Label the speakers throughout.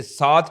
Speaker 1: 7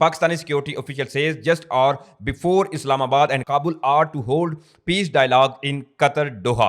Speaker 1: Pakistani security official says just hour before Islamabad and Kabul are to hold peace dialogue in Qatar Doha।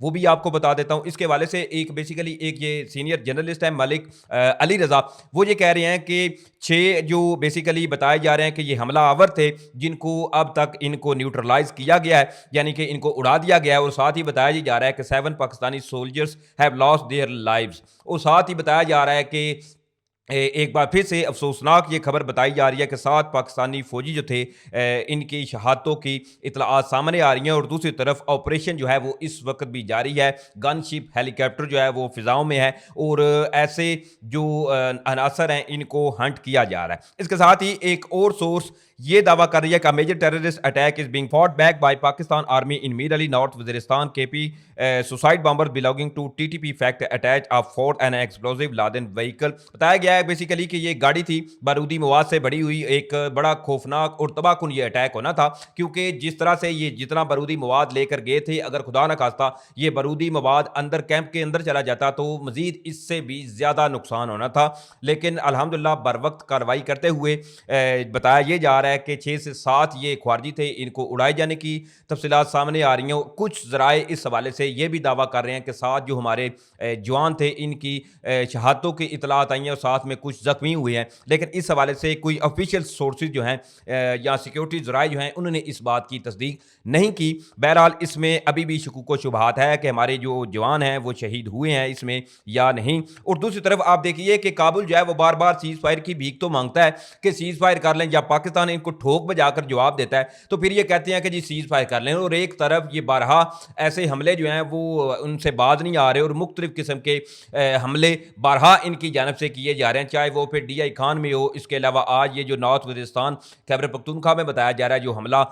Speaker 1: وہ بھی آپ کو بتا دیتا ہوں. اس کے حوالے سے ایک بیسیکلی ایک یہ سینئر جرنلسٹ ہے ملک علی رضا, وہ یہ کہہ رہے ہیں کہ 6 جو بیسیکلی بتائے جا رہے ہیں کہ یہ حملہ آور تھے جن کو اب تک ان کو نیوٹرلائز کیا گیا ہے, یعنی کہ ان کو اڑا دیا گیا ہے, اور ساتھ ہی بتایا جا رہا ہے کہ 7 Pakistani soldiers have lost their lives, اور ساتھ ہی بتایا جا رہا ہے کہ ایک بار پھر سے افسوسناک یہ خبر بتائی جا رہی ہے کہ 7 پاکستانی فوجی جو تھے ان کی شہادتوں کی اطلاعات سامنے آ رہی ہیں, اور دوسری طرف آپریشن جو ہے وہ اس وقت بھی جاری ہے. گن شپ ہیلی کاپٹر جو ہے وہ فضاؤں میں ہے, اور ایسے جو عناصر ہیں ان کو ہنٹ کیا جا رہا ہے. اس کے ساتھ ہی ایک اور سورس یہ دعویٰ کر رہی ہے کہ major terrorist attack is being fought back by Pakistan army in Mir Ali north Waziristan K P suicide bomber belonging to T T P fact attach of fort an explosive laden vehicle. بتایا گیا ہے بیسیکلی کہ یہ گاڑی تھی بارودی مواد سے بڑی ہوئی, ایک بڑا خوفناک اور تباہ کن یہ اٹیک ہونا تھا, کیونکہ جس طرح سے یہ جتنا بارودی مواد لے کر گئے تھے, اگر خدا نہ خواستہ یہ بارودی مواد اندر کیمپ کے اندر چلا جاتا تو مزید اس سے بھی زیادہ نقصان ہونا تھا. لیکن الحمدللہ بر وقت کارروائی کرتے ہوئے بتایا یہ جا رہا ہے کہ 6 سے 7 یہ خوارجی تھے, ان کو اڑائے جانے کی تفصیلات سامنے آ رہی ہیں. کچھ ذرائع اس حوالے سے یہ بھی دعویٰ کر رہے ہیں کہ 7 جو ہمارے جوان تھے ان کی شہادتوں کی اطلاعات آئی ہیں, اور ساتھ میں کچھ زخمی ہوئے ہیں, لیکن اس حوالے سے کوئی آفیشیل سورسز جو ہیں یا سیکیورٹی ذرائع جو ہیں انہوں نے اس بات کی تصدیق نہیں کی. بہرحال اس میں ابھی بھی شکوک و شبہات ہے کہ ہمارے جو جوان ہیں وہ شہید ہوئے ہیں اس میں یا نہیں. اور دوسری طرف آپ دیکھیے کہ کابل جو ہے وہ بار بار سیز فائر کی بھیک تو مانگتا ہے کہ سیز فائر کر لیں, جب پاکستان ان کو ٹھوک بجا کر جواب دیتا ہے تو پھر یہ کہتے ہیں کہ جی سیز فائر کر لیں, اور ایک طرف یہ بارہا ایسے حملے جو ہیں وہ ان سے باز نہیں آ رہے, اور مختلف قسم کے حملے بارہا ان کی جانب سے کیے جا رہے ہیں, چاہے وہ پھر ڈی آئی خان میں ہو. اس کے علاوہ آج یہ جو نارتھ وزیرستان خیبر پختونخوا میں بتایا جا رہا ہے جو حملہ,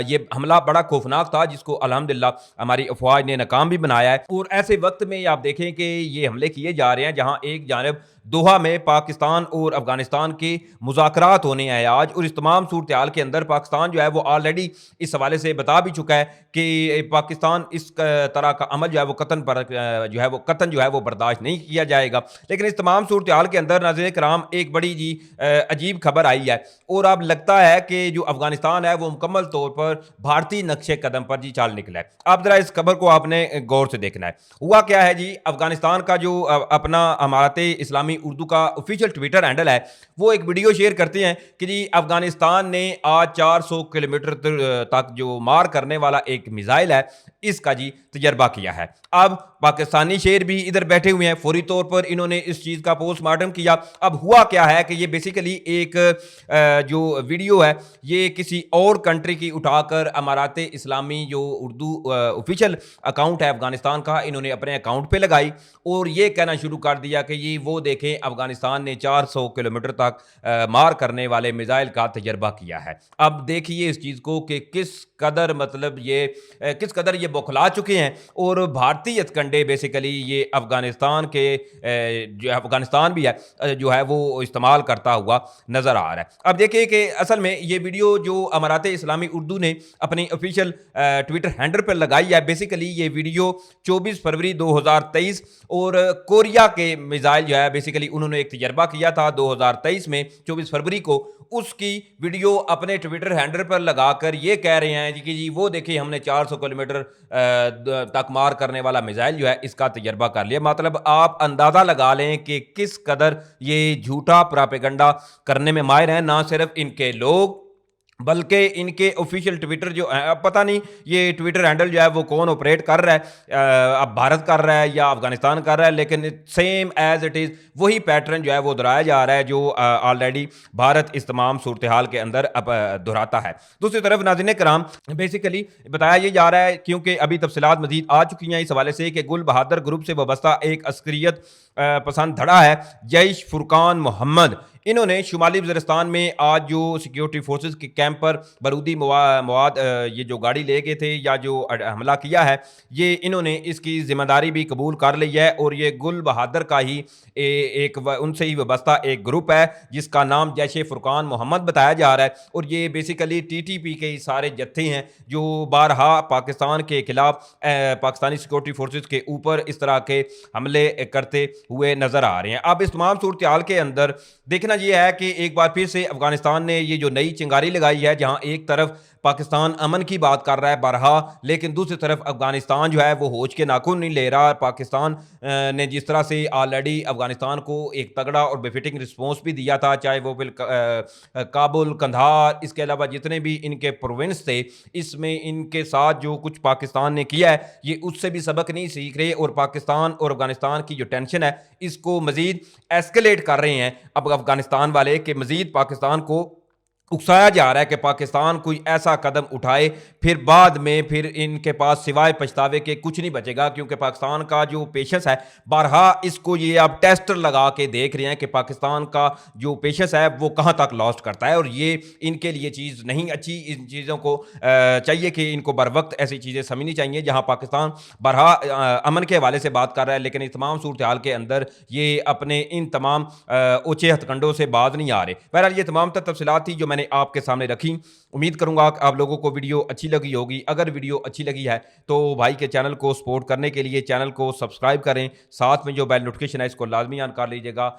Speaker 1: یہ حملہ بڑا خوفناک تھا جس کو الحمدللہ ہماری افواج نے ناکام بھی بنایا ہے. اور ایسے وقت میں آپ دیکھیں کہ یہ حملے کیے جا رہے ہیں جہاں ایک جانب دوحہ میں پاکستان اور افغانستان کے مذاکرات ہونے ہیں آج, اور اس تمام صورتحال کے اندر پاکستان جو ہے وہ آلریڈی اس حوالے سے بتا بھی چکا ہے کہ پاکستان اس طرح کا عمل جو ہے وہ قطن جو ہے وہ برداشت نہیں کیا جائے گا. لیکن اس تمام صورتحال کے اندر ناظرین کرام ایک بڑی جی عجیب خبر آئی ہے, اور اب لگتا ہے کہ جو افغانستان ہے وہ مکمل طور پر بھارتی نقشے قدم پر جی چال نکلا ہے. اب ذرا اس خبر کو آپ نے غور سے دیکھنا ہے. ہوا کیا ہے جی, افغانستان کا جو اپنا امارات اسلامی اردو کا آفیشیل ٹویٹر ہینڈل ہے وہ ایک ویڈیو شیئر کرتے ہیں کہ جی افغانستان نے آج 400 کلومیٹر تک جو مار کرنے والا ایک میزائل ہے اس کا جی تجربہ کیا ہے. اب پاکستانی شہر بھی ادھر بیٹھے ہوئے ہیں, فوری طور پر انہوں نے اس چیز کا پوسٹ مارٹم کیا. اب ہوا کیا ہے کہ یہ بیسیکلی ایک جو ویڈیو ہے یہ کسی اور کنٹری کی اٹھا کر امارات اسلامی جو اردو آفیشیل اکاؤنٹ ہے افغانستان کا, انہوں نے اپنے اکاؤنٹ پہ لگائی اور یہ کہنا شروع کر دیا کہ یہ وہ دیکھیں افغانستان نے 400 کلومیٹر تک مار کرنے والے میزائل کا تجربہ کیا ہے. اب دیکھیے اس چیز کو کہ کس قدر مطلب کس قدر یہ بوکھلا چکے ہیں, اور بھارتی ہتھکنڈے بیسیکلی یہ افغانستان کے جو افغانستان بھی ہے جو ہے وہ استعمال کرتا ہوا نظر آ رہا ہے. اب دیکھیں کہ اصل میں یہ ویڈیو جو امارات اسلامی اردو نے اپنی آفیشیل ٹویٹر ہینڈل پر لگائی ہے, بیسیکلی یہ ویڈیو 24 فروری 2023 اور کوریا کے میزائل جو ہے بیسیکلی انہوں نے ایک تجربہ کیا تھا 2023 میں 24 فروری کو, اس کی ویڈیو اپنے ٹویٹر ہینڈل پر لگا کر یہ کہہ رہے ہیں کہ جی وہ دیکھیں ہم نے 400 کلومیٹر تک مار کرنے والا میزائل جو ہے اس کا تجربہ کر لیا. مطلب آپ اندازہ لگا لیں کہ کس قدر یہ جھوٹا پراپیگنڈا کرنے میں ماہر ہیں, نہ صرف ان کے لوگ بلکہ ان کے آفیشیل ٹویٹر جو اب پتہ نہیں یہ ٹویٹر ہینڈل جو ہے وہ کون آپریٹ کر رہا ہے, اب بھارت کر رہا ہے یا افغانستان کر رہا ہے, لیکن سیم ایز اٹ از وہی پیٹرن جو ہے وہ دہرایا جا رہا ہے جو آلریڈی بھارت اس تمام صورتحال کے اندر اب دہراتا ہے. دوسری طرف ناظرین کرام بیسیکلی بتایا یہ جا رہا ہے, کیونکہ ابھی تفصیلات مزید آ چکی ہیں اس حوالے سے, کہ گل بہادر گروپ سے وابستہ ایک عسکریت پسند دھڑا ہے جیش فرقان محمد, انہوں نے شمالی وزیرستان میں آج جو سیکیورٹی فورسز کے کیمپ پر بارودی مواد یہ جو گاڑی لے گئے تھے یا جو حملہ کیا ہے یہ انہوں نے اس کی ذمہ داری بھی قبول کر لی ہے, اور یہ گل بہادر کا ہی ایک ان سے ہی وابستہ ایک گروپ ہے جس کا نام جیش فرقان محمد بتایا جا رہا ہے, اور یہ بیسیکلی ٹی ٹی پی کے سارے جتھے ہیں جو بارہا پاکستان کے خلاف پاکستانی سیکیورٹی فورسز کے اوپر اس طرح کے حملے کرتے ہوئے نظر آ رہے ہیں. اب اس تمام صورتحال کے اندر دیکھنا دیکھنا یہ ہے کہ ایک بار پھر سے افغانستان نے یہ جو نئی چنگاری لگائی ہے، جہاں ایک طرف پاکستان امن کی بات کر رہا ہے بارہا، لیکن دوسری طرف افغانستان جو ہے وہ ہوش کے ناخن نہیں لے رہا۔ پاکستان نے جس طرح سے آلریڈی افغانستان کو ایک تگڑا اور بefitting رسپانس بھی دیا تھا، چاہے وہ کابل، قندھار، اس کے علاوہ جتنے بھی ان کے پروونس تھے، اس میں ان کے ساتھ جو کچھ پاکستان نے کیا ہے یہ اس سے بھی سبق نہیں سیکھ رہے، اور پاکستان اور افغانستان کی جو ٹینشن ہے اس کو مزید ایسکلیٹ کر رہے ہیں اب افغانستان والے، کہ مزید پاکستان کو اکسایا جا رہا ہے کہ پاکستان کوئی ایسا قدم اٹھائے، پھر بعد میں پھر ان کے پاس سوائے پچھتاوے کے کچھ نہیں بچے گا، کیونکہ پاکستان کا جو پیشنس ہے بارہا اس کو یہ آپ ٹیسٹر لگا کے دیکھ رہے ہیں کہ پاکستان کا جو پیشنس ہے وہ کہاں تک لاسٹ کرتا ہے، اور یہ ان کے لیے چیز نہیں اچھی۔ ان چیزوں کو چاہیے کہ ان کو بر وقت ایسی چیزیں سمجھنی چاہیے، جہاں پاکستان بارہا امن کے حوالے سے بات کر رہا ہے، لیکن اس تمام صورتحال کے اندر یہ اپنے ان تمام اوچے ہتھ کنڈوں سے باز نہیں آ رہے۔ بہرحال یہ تمام تفصیلات تھی جو میں نے آپ کے سامنے رکھی۔ امید کروں گا کہ آپ لوگوں کو ویڈیو اچھی لگی ہوگی۔ اگر ویڈیو اچھی لگی ہے تو بھائی کے چینل کو سپورٹ کرنے کے لیے چینل کو سبسکرائب کریں، ساتھ میں جو بیل نوٹیفکیشن ہے اس کو لازمی آن کر لیجیے گا۔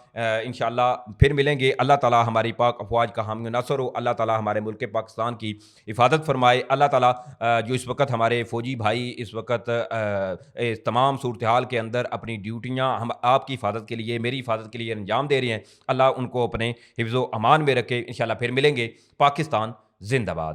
Speaker 1: انشاءاللہ پھر ملیں گے۔ اللہ تعالی ہماری پاک افواج کا حامی و ناصر ہو، اللہ تعالی ہمارے ملک پاکستان کی حفاظت فرمائے، اللہ تعالی جو اس وقت ہمارے فوجی بھائی اس وقت تمام صورتحال کے اندر اپنی ڈیوٹیاں ہم آپ کی حفاظت کے لیے، میری حفاظت کے لیے انجام دے رہے ہیں، اللہ ان کو اپنے حفظ و امان میں رکھے۔ انشاءاللہ پھر ملیں گے۔ پاکستان زندہ باد۔